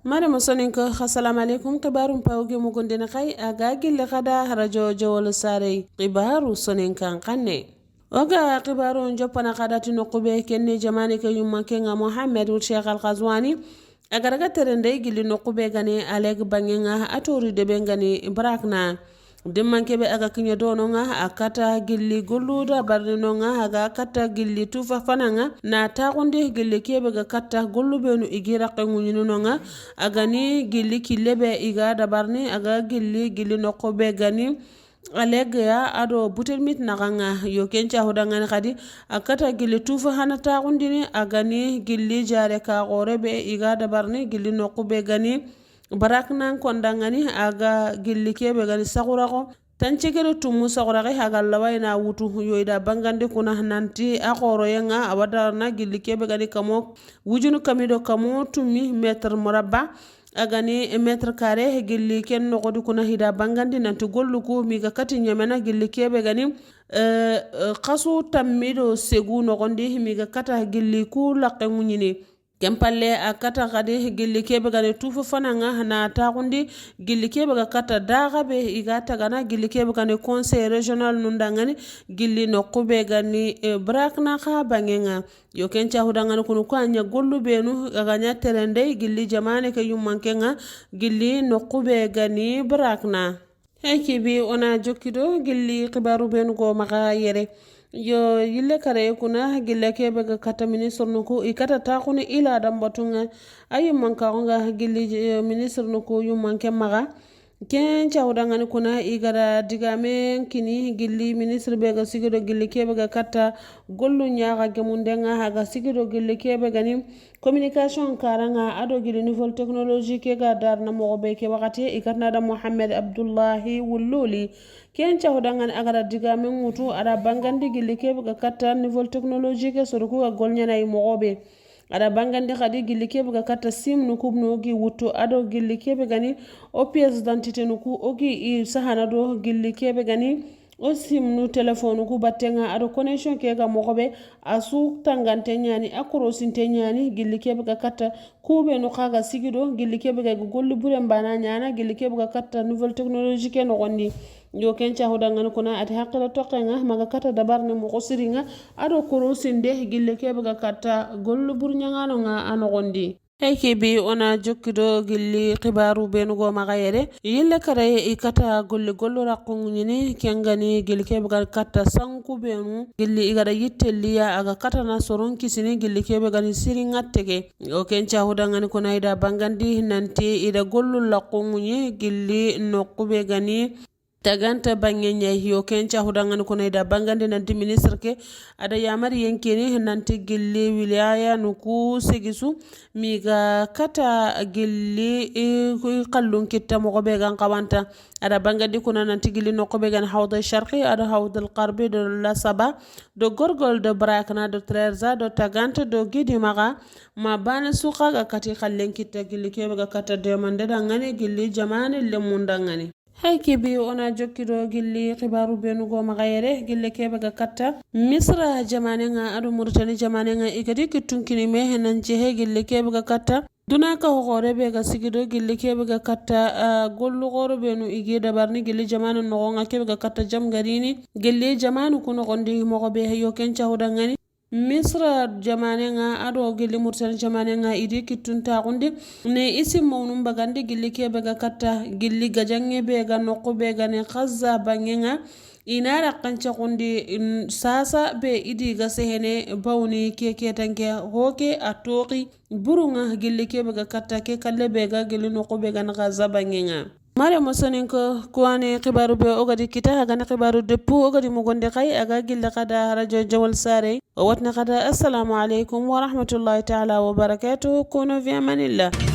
mare musoninko assalamu alaikum kibarum pawge mugondena kai aga gille kada radio jawol sare kibaru soninkan kanne oga kibaru jopana kada tino kube kenne jamani ke yumma kenga Mohammed Sheikh Al-Qazwani agaraga terende gilli no kube gane aleg bangenga atori de bengani brakna dimmanke be aga kinya dono nga akata gilli golluda barno nga aga kata gilli tufa fananga na taqundi gilli kebe ga kata gollube no igira qengunyino nga aga ni gilli kilebe iga dabarni aga gilli nokobe gani alegya ado butel mit naganga yo kencha hodangani kadi akata gilli tufa hana taqundi ni aga ni gilli jare ka gorebe iga dabarni gilli nokobe gani baraknan kondangani aga gilli kebe gani sagurako tancegere tumu sagurake haga lawaina wutu yoida bangande kuna nanti akoro yenga awadarna gilli kebe gani kamo wujunu kamido kamo tumi meter murabba agani meter kare gilli ken nogodi kuna hida bangandi nanti golluko miga kati nyamena gilli kebe gani kasu tammido segu nogondi miga kata gilli ku laqe munyini kempalle akata kadi gilli kebe gani tufu fananga na taqundi gilli kebe ga kata daga be igata gana gilli kebe gani conseil régional nundangani gilli nokube gani brakna kha bangenga yo kencha hudangani kunu ko anya gollu benu aganya terende gilli jamane ke yummankenga gilli nokube gani brakna hekibi ona jokido gilli kibaru benu go maga yere yo yille kare kuna gille kebe ga kata ministre nuku ikata takhuni ila dambatunga ayu manka nga gilli ministre nuku yu manke maga ken chawdangani kuna igara digame kini gilli ministre be ga sigido gilli kebe ga kata gollu nyaaga gemundenga haga sigido gilli kebe gani communication karanga ado gilli niveau technologie ke ga darna mo be ke wakati ikatna da Mohammed Abdullahi Wululi ken chawdangani agara digame ngutu ada bangandi gilli kebe ga kata niveau technologie ke soruku ga golnyana yi mo be ada bangandi khadi gilli kebe ga kata sim nu kubno gi wuto ado gilli kebe gani o pièce d'identité nu ku ogi i sahana do gilli kebe gani o sim nu telephone ku battenga ado connection ke ga mogobe asu tangante nyani akoro sinte nyani gilli kebe ga kata kube no kaga sigido gilli kebe ga golli bure mbana nyana gilli kebe ga kata nouvelle technologie ke no gondi yo kencha hodangani kuna ati haqqila toqenga maga kata dabarne mo qosiringa ado koro sinde gille kebe ga kata gollu burnyangano nga anogondi bi ona jokkido gilli khibaru benugo magayere yille kare ikata gollu raqungini kengani gilli kebe ga kata sanku benu gilli igada yittelliya aga kata na soron kisini gilli kebe gani siringa tege yo kencha hodangani kuna ida bangandi nanti ida gollu laqunguni gilli noqube gani taganta bangenya yo kencha hudangani kuna ida bangande nanti ministre ke ada yamari yenkeni nanti gilli wilaya nuku segisu miga kata gilli qallun kitta mo be gan qawanta ada bangandi kuna nanti gilli no be gan hawda sharqi ada hawda alqarbi do la saba do gorgol do brakna do trerza do taganta do gidi maga ma bana suqa ga kati qallen kitta gilli ke ga kata demande dangani gilli jamane le mundangani bi ona jokkido gilli khibaru benugo magayere gille kebe ga katta misra jamane nga adu murtani jamane nga ikadi kitunkini mehenan jehe gille kebe ga katta duna ka hore be ga sigido gilli kebe ga katta gollu goro benu igi dabarni gilli jamane no nga kebe ga katta jam garini gilli jamanu kuno gondi mo be yo kencha hudangani misra jamane nga ado gilli murtani jamane nga idi kitunta gundi ne isi mawnum bagandi gilli kebe ga katta gilli gajange be ga nokko be ga ne khazza bangenga inara kancha gundi sasa be idi ga sehene bawni keke tanke hoke atoki burunga gilli kebe ga katta ke kalle be ga gilli nokko be ga na khazza bangenga mare mosonin ko kuane khibaru be ogadi kita hagana khibaru depu ogadi mugonde kay aga gilla kada radio jawal sare o watna kada assalamu alaikum wa rahmatullahi ta'ala wa barakatuh kuno fi amanillah.